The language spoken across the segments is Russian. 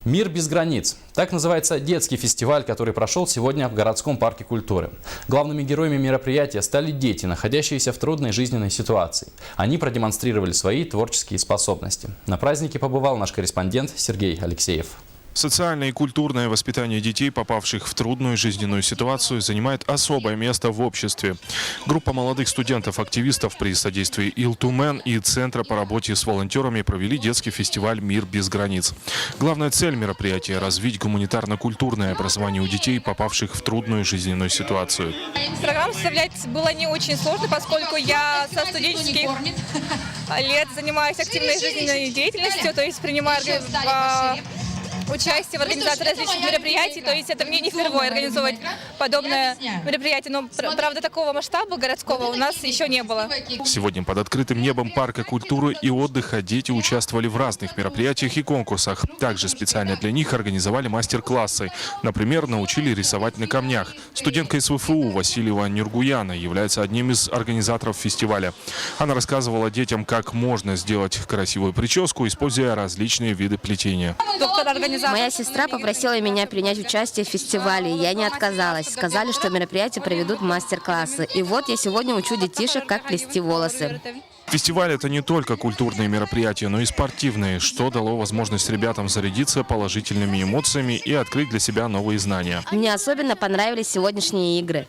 Мир без границ. Так называется детский фестиваль, который прошел сегодня в городском парке культуры. Главными героями мероприятия стали дети, находящиеся в трудной жизненной ситуации. Они продемонстрировали свои творческие способности. На празднике побывал наш корреспондент Сергей Алексеев. Социальное и культурное воспитание детей, попавших в трудную жизненную ситуацию, занимает особое место в обществе. Группа молодых студентов-активистов при содействии Ил-2Мен и Центра по работе с волонтерами провели детский фестиваль «Мир без границ». Главная цель мероприятия – развить гуманитарно-культурное образование у детей, попавших в трудную жизненную ситуацию. Программу составлять было не очень сложно, поскольку я со студенческих лет занимаюсь активной жизненной деятельностью, то есть принимаю участие в организации различных мероприятий, то есть это мне не впервые организовать подобное мероприятие, но, правда, такого масштаба городского у нас еще не было. Сегодня под открытым небом парка культуры и отдыха дети участвовали в разных мероприятиях и конкурсах. Также специально для них организовали мастер-классы. Например, научили рисовать на камнях. Студентка СВФУ Васильева Нюргуяна является одним из организаторов фестиваля. Она рассказывала детям, как можно сделать красивую прическу, используя различные виды плетения. Моя сестра попросила меня принять участие в фестивале, и я не отказалась. Сказали, что мероприятие проведут мастер-классы. И вот я сегодня учу детишек, как плести волосы. Фестиваль – это не только культурные мероприятия, но и спортивные, что дало возможность ребятам зарядиться положительными эмоциями и открыть для себя новые знания. Мне особенно понравились сегодняшние игры.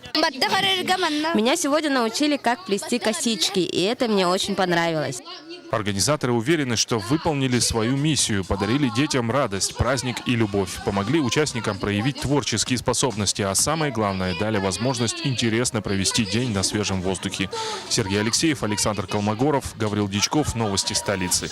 Меня сегодня научили, как плести косички, и это мне очень понравилось. Организаторы уверены, что выполнили свою миссию, подарили детям радость, праздник и любовь, помогли участникам проявить творческие способности, а самое главное, дали возможность интересно провести день на свежем воздухе. Сергей Алексеев, Александр Колмогоров, Гаврил Дичков. Новости столицы.